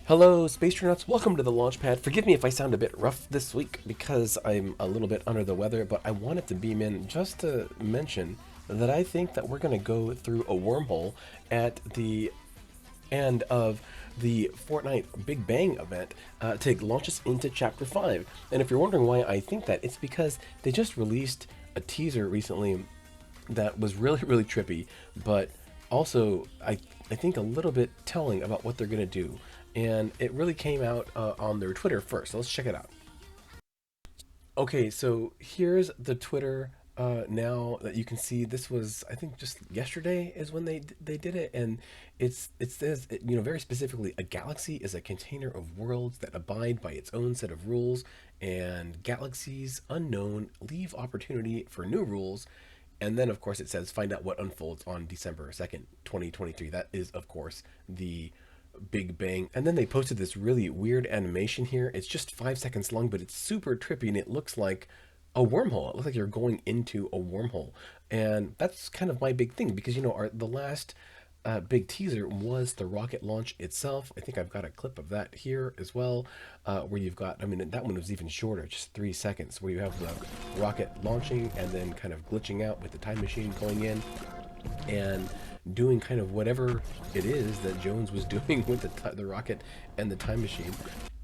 Hello, Spacetronauts. Welcome to the Launchpad. Forgive me if I sound a bit rough this week because I'm a little bit under the weather, but I wanted to beam in just to mention that I think that we're going to go through a wormhole at the end of the Fortnite Big Bang event to launch us into Chapter 5. And if you're wondering why I think that, it's because they just released a teaser recently that was really, really trippy, but also I think a little bit telling about what they're going to do. And it really came out on their Twitter first. So let's check it out. Okay, so here's the Twitter now that you can see. This was, I think, just yesterday is when they did it, and it says, very specifically, a galaxy is a container of worlds that abide by its own set of rules, and galaxies unknown leave opportunity for new rules. And then, of course, it says find out what unfolds on December 2nd, 2023. That is, of course, the Big Bang. And then they posted this really weird animation here. It's just 5 seconds long, but it's super trippy and it looks like a wormhole. It looks like you're going into a wormhole. And that's kind of my big thing because, the last big teaser was the rocket launch itself. I think I've got a clip of that here as well, where you've got, that one was even shorter, just 3 seconds, where you have the rocket launching and then kind of glitching out with the time machine going in and doing kind of whatever it is that Jones was doing with the rocket and the time machine.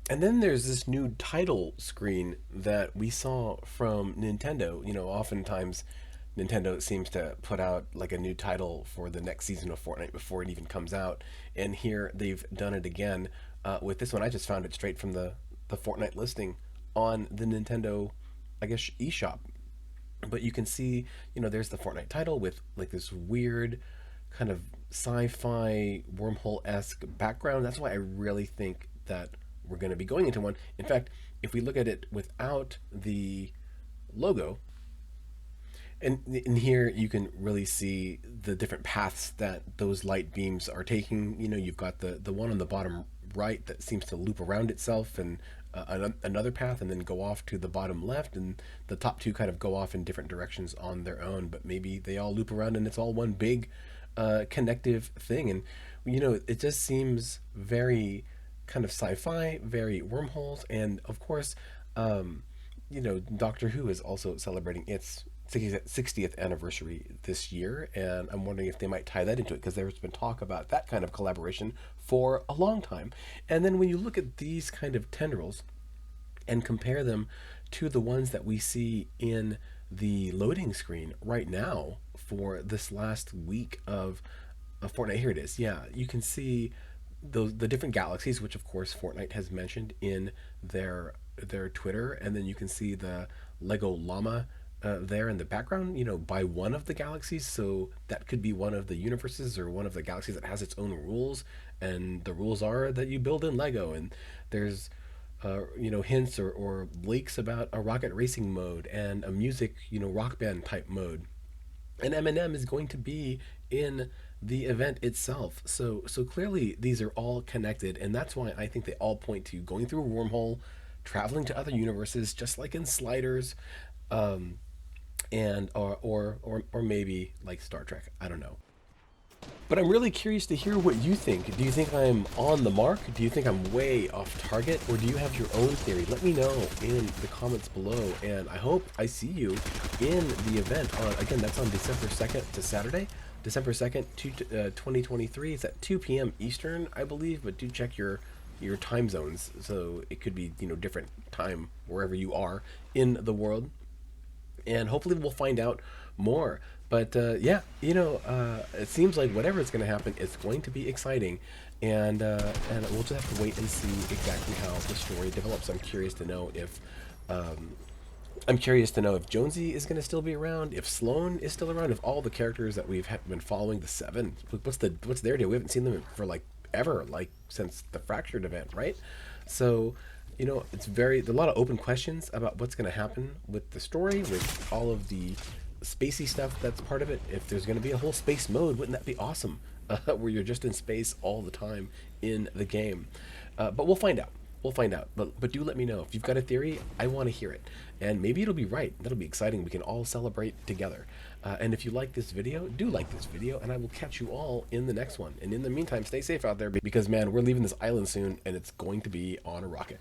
And then there's this new title screen that we saw from Nintendo. Oftentimes Nintendo seems to put out like a new title for the next season of Fortnite before it even comes out. And here they've done it again with this one. I just found it straight from the Fortnite listing on the Nintendo, I guess, eShop. But you can see, there's the Fortnite title with like this weird kind of sci-fi wormhole-esque background. That's why I really think that we're going to be going into one. In fact, if we look at it without the logo, and in here you can really see the different paths that those light beams are taking. You've got the one on the bottom right that seems to loop around itself, and another path, and then go off to the bottom left, and the top two kind of go off in different directions on their own, but maybe they all loop around and it's all one big connective thing. And it just seems very kind of sci-fi, very wormholes. And of course, Doctor Who is also celebrating its 60th anniversary this year, and I'm wondering if they might tie that into it, because there's been talk about that kind of collaboration for a long time. And then when you look at these kind of tendrils and compare them to the ones that we see in the loading screen right now for this last week of Fortnite, here it is. Yeah, you can see the different galaxies, which of course Fortnite has mentioned in their Twitter, and then you can see the Lego llama there in the background, by one of the galaxies. So that could be one of the universes or one of the galaxies that has its own rules, and the rules are that you build in Lego. And there's hints or leaks about a rocket racing mode and a music, rock band type mode. And Eminem is going to be in the event itself. So clearly these are all connected, and that's why I think they all point to going through a wormhole, traveling to other universes, just like in Sliders, and or maybe like Star Trek. I don't know. But I'm really curious to hear what you think. Do you think I'm on the mark? Do you think I'm way off target? Or do you have your own theory? Let me know in the comments below. And I hope I see you in the event. Again, that's on December 2nd to Saturday. December 2nd, 2023. It's at 2 p.m. Eastern, I believe. But do check your time zones. So it could be, different time wherever you are in the world. And hopefully we'll find out more. But it seems like whatever is going to happen, it's going to be exciting, and we'll just have to wait and see exactly how the story develops. I'm curious to know if Jonesy is going to still be around, if Sloan is still around, if all the characters that we've been following, the seven, what's their deal? We haven't seen them for like ever, like since the Fractured event, right? So it's there's a lot of open questions about what's going to happen with the story, with all of the spacey stuff that's part of it. If there's going to be a whole space mode, wouldn't that be awesome? Where you're just in space all the time in the game. But we'll find out. We'll find out. But do let me know if you've got a theory. I want to hear it, and maybe it'll be right. That'll be exciting. We can all celebrate together. And if you like this video, do like this video, and I will catch you all in the next one. And in the meantime, stay safe out there, because man, we're leaving this island soon, and it's going to be on a rocket.